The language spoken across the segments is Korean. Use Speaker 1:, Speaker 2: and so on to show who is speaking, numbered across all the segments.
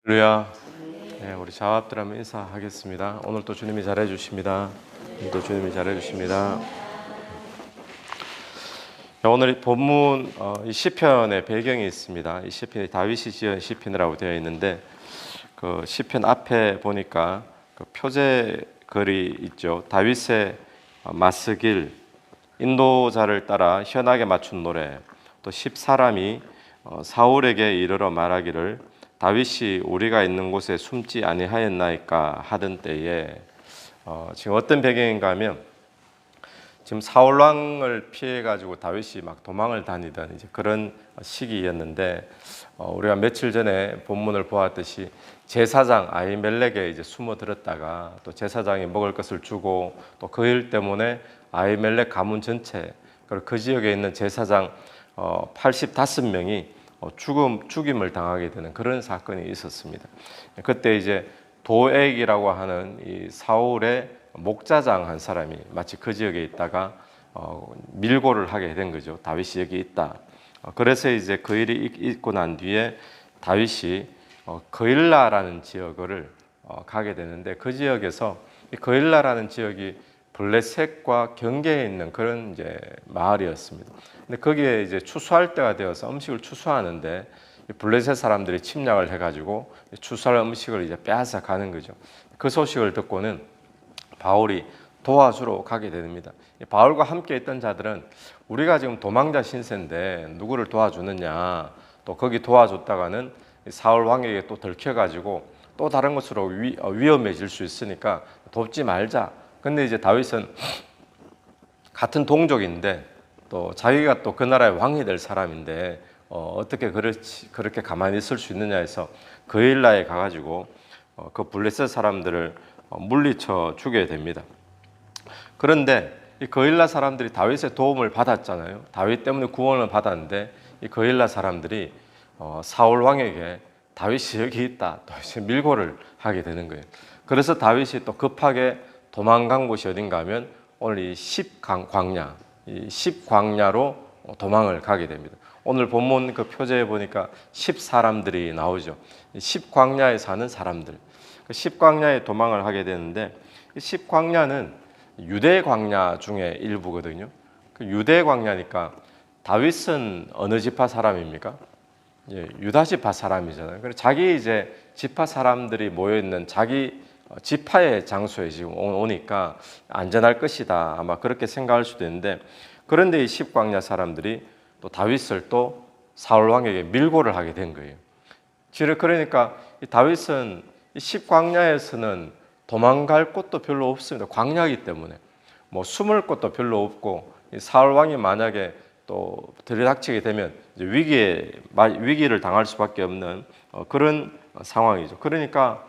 Speaker 1: 할렐루야. 네, 우리 자합들 한번 인사하겠습니다. 오늘 또 주님이 잘해 주십니다. 또 주님이 잘해 주십니다. 오늘 본문 이 시편의 배경이 있습니다. 이 시편이 다윗이 지은 시편이라고 되어 있는데 그 시편 앞에 보니까 그 표제 글이 있죠. 다윗의 맞서길, 인도자를 따라 현악에 맞춘 노래, 또 10사람이 사울에게 이르러 말하기를 다윗이 우리가 있는 곳에 숨지 아니하였나이까 하던 때에 지금 어떤 배경인가 하면 지금 사울 왕을 피해 가지고 다윗이 막 도망을 다니던 이제 그런 시기였는데 우리가 며칠 전에 본문을 보았듯이 제사장 아히멜렉에 이제 숨어들었다가 또 제사장이 먹을 것을 주고 또 그 일 때문에 아히멜렉 가문 전체 그리고 그 지역에 있는 제사장 85명이 죽임을 당하게 되는 그런 사건이 있었습니다. 그때 이제 도액이라고 하는 이 사울의 목자장 한 사람이 마치 그 지역에 있다가 밀고를 하게 된 거죠. 다윗이 여기 있다. 그래서 이제 그 일이 있고 난 뒤에 다윗이 거일라라는 지역을 가게 되는데 그 지역에서 이 거일라라는 지역이 블레셋과 경계에 있는 그런 이제 마을이었습니다. 근데 거기에 이제 추수할 때가 되어서 음식을 추수하는데 블레셋 사람들이 침략을 해가지고 추수할 음식을 이제 빼앗아 가는 거죠. 그 소식을 듣고는 바울이 도와주러 가게 됩니다. 바울과 함께 있던 자들은 우리가 지금 도망자 신세인데 누구를 도와주느냐, 또 거기 도와줬다가는 사울 왕에게 또 들켜가지고 또 다른 것으로 위험해질 수 있으니까 돕지 말자. 근데 이제 다윗은 같은 동족인데 또 자기가 또 그 나라의 왕이 될 사람인데 어떻게 그렇게 가만히 있을 수 있느냐 해서 그일라에 가가지고 그 블레셋 사람들을 물리쳐 주게 됩니다. 그런데 이 거일라 사람들이 다윗의 도움을 받았잖아요. 다윗 때문에 구원을 받았는데 이 거일라 사람들이 사울 왕에게 다윗이 여기 있다, 다윗이 밀고를 하게 되는 거예요. 그래서 다윗이 또 급하게 도망간 곳이 어딘가 하면 오늘 이 십광야, 이 십광야로 도망을 가게 됩니다. 오늘 본문 그 표제에 보니까 10사람들이 나오죠. 십광야에 사는 사람들. 그 십광야에 도망을 하게 되는데 십광야는 유대 광야 중에 일부거든요. 그 유대 광야니까 다윗은 어느 지파 사람입니까? 예, 유다 지파 사람이잖아요. 그래서 자기 이제 지파 사람들이 모여 있는 자기 지파의 장소에 지금 오니까 안전할 것이다. 아마 그렇게 생각할 수도 있는데 그런데 이 십광야 사람들이 또 다윗을 또 사울 왕에게 밀고를 하게 된 거예요. 그러니까 이 다윗은 이 십광야에서는 도망갈 곳도 별로 없습니다. 광야이기 때문에 뭐 숨을 곳도 별로 없고 이 사울 왕이 만약에 또 들이닥치게 되면 이제 위기를 당할 수밖에 없는 그런 상황이죠. 그러니까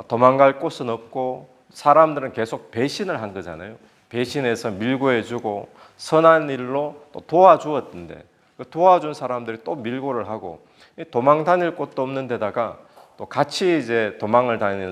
Speaker 1: 도망갈 곳은 없고 사람들은 계속 배신을 한 거잖아요. 배신해서 밀고해주고 선한 일로 또 도와주었던데 그 도와준 사람들이 또 밀고를 하고 도망 다닐 곳도 없는 데다가 또 같이 이제 도망을 다니는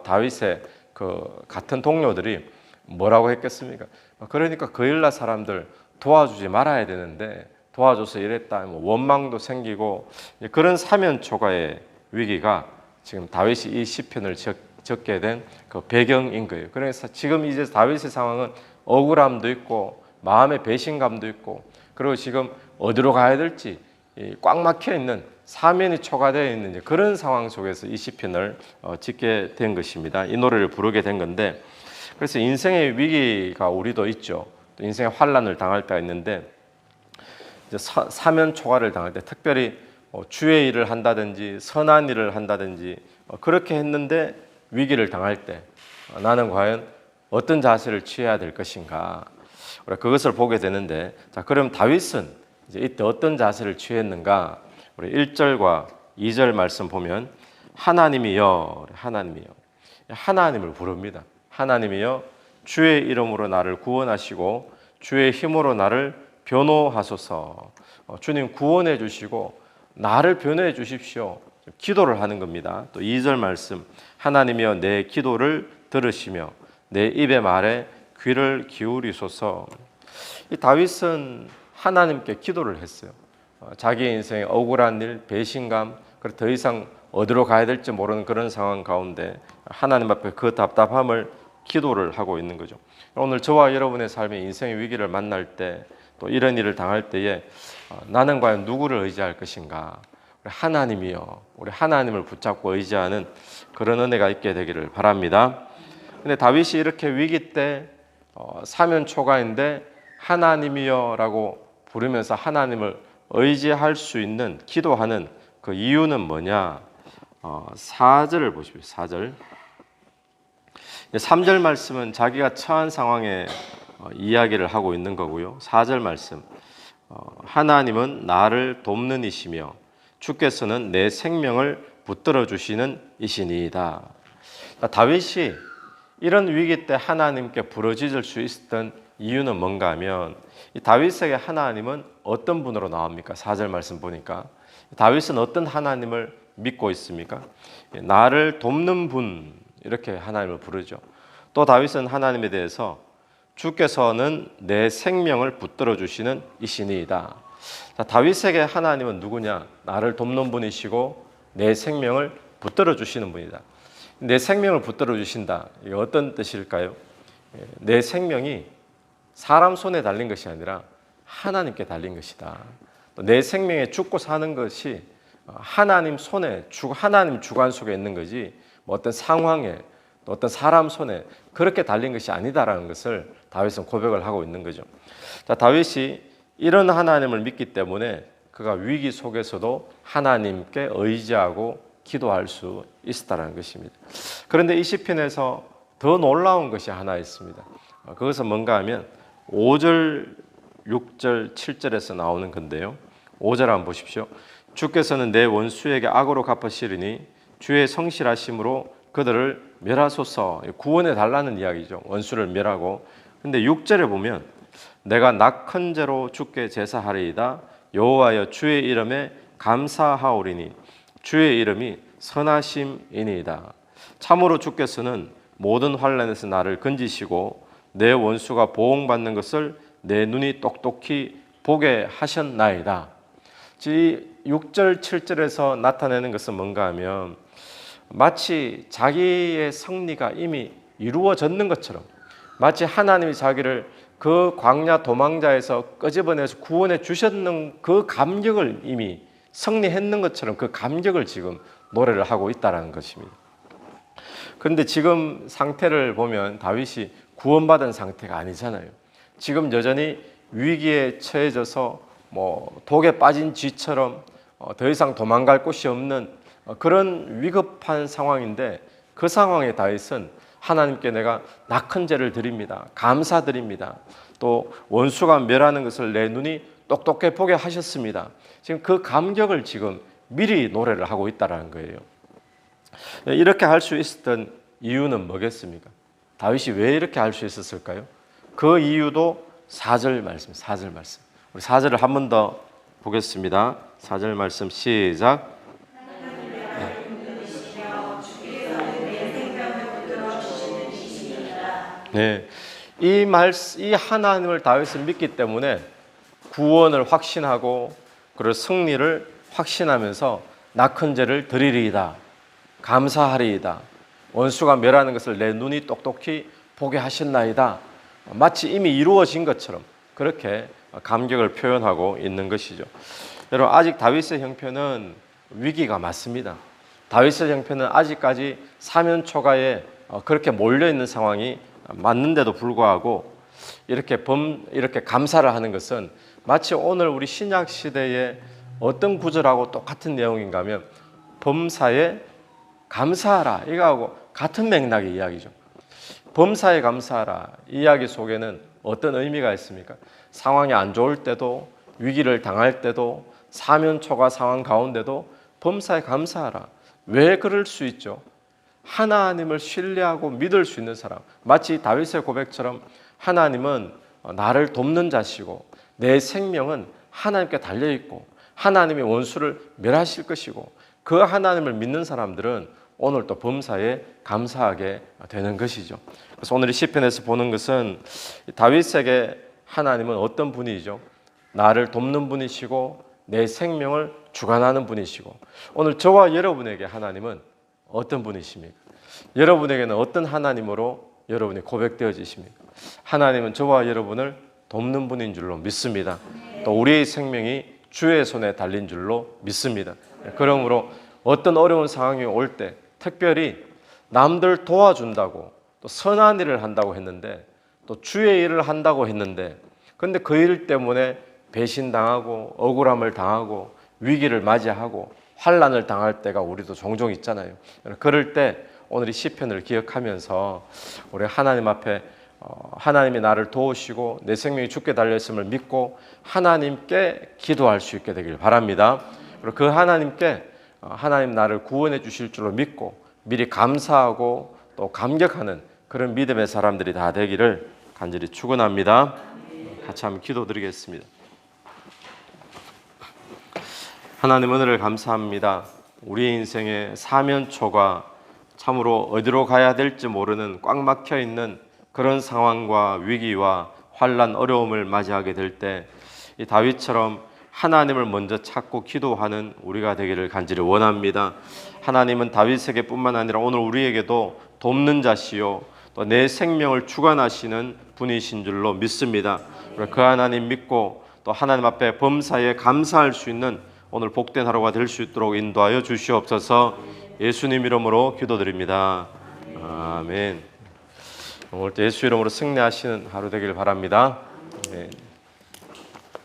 Speaker 1: 다윗의 그 같은 동료들이 뭐라고 했겠습니까? 그러니까 거일라 사람들 도와주지 말아야 되는데 도와줘서 이랬다, 원망도 생기고 그런 사면초가의 위기가 지금 다윗이 이 시편을 적게 된 그 배경인 거예요. 그래서 지금 이제 다윗의 상황은 억울함도 있고 마음의 배신감도 있고 그리고 지금 어디로 가야 될지 꽉 막혀 있는 사면이 초과되어 있는 그런 상황 속에서 이 시편을 짓게 된 것입니다. 이 노래를 부르게 된 건데 그래서 인생의 위기가 우리도 있죠. 또 인생의 환난을 당할 때가 있는데 이제 사면 초과를 당할 때 특별히 주의 일을 한다든지 선한 일을 한다든지 그렇게 했는데 위기를 당할 때 나는 과연 어떤 자세를 취해야 될 것인가 우리가 그것을 보게 되는데 자 그럼 다윗은 이제 이때 어떤 자세를 취했는가 우리 1절과 2절 말씀 보면 하나님이여 하나님을 부릅니다. 하나님이여 주의 이름으로 나를 구원하시고 주의 힘으로 나를 변호하소서. 주님 구원해 주시고 나를 변호해 주십시오. 기도를 하는 겁니다. 또 2절 말씀 하나님이여 내 기도를 들으시며 내 입의 말에 귀를 기울이소서. 이 다윗은 하나님께 기도를 했어요. 자기 인생의 억울한 일, 배신감, 그리고 더 이상 어디로 가야 될지 모르는 그런 상황 가운데 하나님 앞에 그 답답함을 기도를 하고 있는 거죠. 오늘 저와 여러분의 삶의 인생의 위기를 만날 때, 또 이런 일을 당할 때에 나는 과연 누구를 의지할 것인가? 우리 하나님이요, 우리 하나님을 붙잡고 의지하는 그런 은혜가 있게 되기를 바랍니다. 근데 다윗이 이렇게 위기 때 사면 초가인데 하나님이여라고 부르면서 하나님을 의지할 수 있는 기도하는 그 이유는 뭐냐? 4절을 보십시오. 4절. 3절 말씀은 자기가 처한 상황에 이야기를 하고 있는 거고요. 4절 말씀. 하나님은 나를 돕는 이시며 주께서는 내 생명을 붙들어 주시는 이시니이다. 다윗이 이런 위기 때 하나님께 부르짖을 수 있었던 이유는 뭔가 하면, 이 다윗에게 하나님은 어떤 분으로 나옵니까? 4절 말씀 보니까 다윗은 어떤 하나님을 믿고 있습니까? 나를 돕는 분, 이렇게 하나님을 부르죠. 또 다윗은 하나님에 대해서 주께서는 내 생명을 붙들어 주시는 이시니이다. 다윗에게 하나님은 누구냐? 나를 돕는 분이시고 내 생명을 붙들어 주시는 분이다. 내 생명을 붙들어 주신다. 이게 어떤 뜻일까요? 내 생명이 사람 손에 달린 것이 아니라 하나님께 달린 것이다. 내 생명에 죽고 사는 것이 하나님 손에, 하나님 주관 속에 있는 거지, 뭐 어떤 상황에, 어떤 사람 손에 그렇게 달린 것이 아니다라는 것을 다윗은 고백을 하고 있는 거죠. 자, 다윗이 이런 하나님을 믿기 때문에 그가 위기 속에서도 하나님께 의지하고 기도할 수 있었다는 것입니다. 그런데 이 시편에서 더 놀라운 것이 하나 있습니다. 그것은 뭔가 하면 5절, 6절, 7절에서 나오는 건데요. 5절 한번 보십시오. 주께서는 내 원수에게 악으로 갚으시리니 주의 성실하심으로 그들을 멸하소서. 구원해 달라는 이야기죠. 원수를 멸하고. 근데 6절에 보면 내가 낙헌 죄로 주께 제사하리이다. 여호와여 주의 이름에 감사하오리니 주의 이름이 선하심이니이다. 참으로 주께서는 모든 환난에서 나를 건지시고 내 원수가 보응받는 것을 내 눈이 똑똑히 보게 하셨나이다. 6절, 7절에서 나타내는 것은 뭔가 하면 마치 자기의 승리가 이미 이루어졌는 것처럼, 마치 하나님이 자기를 그 광야 도망자에서 끄집어내서 구원해 주셨는 그 감격을 이미 승리했는 것처럼 그 감격을 지금 노래를 하고 있다는 것입니다. 그런데 지금 상태를 보면 다윗이 구원받은 상태가 아니잖아요. 지금 여전히 위기에 처해져서 독에 빠진 쥐처럼 더 이상 도망갈 곳이 없는 그런 위급한 상황인데, 그 상황에 다윗은 하나님께 내가 낙헌 죄를 드립니다. 감사드립니다. 또 원수가 멸하는 것을 내 눈이 똑똑히 보게 하셨습니다. 지금 그 감격을 지금 미리 노래를 하고 있다는 거예요. 이렇게 할 수 있었던 이유는 뭐겠습니까? 다윗이 왜 이렇게 할 수 있었을까요? 그 이유도 4절 말씀. 우리 4절을 한 번 더 보겠습니다. 4절 말씀 시작. 네, 이 하나님을 다윗은 믿기 때문에 구원을 확신하고 그리고 승리를 확신하면서 낙헌 죄를 드리리이다, 감사하리이다, 원수가 멸하는 것을 내 눈이 똑똑히 보게 하셨나이다, 마치 이미 이루어진 것처럼 그렇게 감격을 표현하고 있는 것이죠. 여러분, 아직 다윗의 형편은 위기가 맞습니다. 다윗의 형편은 아직까지 사면 초가에 그렇게 몰려 있는 상황이 맞는데도 불구하고 이렇게 감사를 하는 것은 마치 오늘 우리 신약 시대의 어떤 구절하고 똑같은 내용인가 하면 범사에 감사하라, 이거하고 같은 맥락의 이야기죠. 범사에 감사하라 이야기 속에는 어떤 의미가 있습니까? 상황이 안 좋을 때도, 위기를 당할 때도, 사면초가 상황 가운데도 범사에 감사하라. 왜 그럴 수 있죠? 하나님을 신뢰하고 믿을 수 있는 사람, 마치 다윗의 고백처럼 하나님은 나를 돕는 자시고 내 생명은 하나님께 달려있고 하나님이 원수를 멸하실 것이고, 그 하나님을 믿는 사람들은 오늘 또 범사에 감사하게 되는 것이죠. 그래서 오늘 이 시편에서 보는 것은 다윗에게 하나님은 어떤 분이죠? 나를 돕는 분이시고 내 생명을 주관하는 분이시고, 오늘 저와 여러분에게 하나님은 어떤 분이십니까? 여러분에게는 어떤 하나님으로 여러분이 고백되어지십니까? 하나님은 저와 여러분을 돕는 분인 줄로 믿습니다. 또 우리의 생명이 주의 손에 달린 줄로 믿습니다. 그러므로 어떤 어려운 상황이 올 때 특별히 남들 도와준다고 또 선한 일을 한다고 했는데, 또 주의 일을 한다고 했는데, 근데 그 일 때문에 배신당하고 억울함을 당하고 위기를 맞이하고 환난을 당할 때가 우리도 종종 있잖아요. 그럴 때 오늘 이 시편을 기억하면서 우리 하나님 앞에 하나님이 나를 도우시고 내 생명이 주께 달렸음을 믿고 하나님께 기도할 수 있게 되길 바랍니다. 그리고 그 하나님께 하나님 나를 구원해 주실 줄로 믿고 미리 감사하고 또 감격하는 그런 믿음의 사람들이 다 되기를 간절히 축원합니다. 같이 한번 기도드리겠습니다. 하나님, 은혜를 감사합니다. 우리 인생의 사면초가 참으로 어디로 가야 될지 모르는 꽉 막혀 있는 그런 상황과 위기와 환난, 어려움을 맞이하게 될 때 이 다윗처럼 하나님을 먼저 찾고 기도하는 우리가 되기를 간절히 원합니다. 하나님은 다윗에게 뿐만 아니라 오늘 우리에게도 돕는 자시요 또 내 생명을 주관하시는 분이신 줄로 믿습니다. 그 하나님 믿고 또 하나님 앞에 범사에 감사할 수 있는 오늘 복된 하루가 될 수 있도록 인도하여 주시옵소서. 예수님 이름으로 기도드립니다. 아멘. 오늘 예수 이름으로 승리하시는 하루 되길 바랍니다. 네.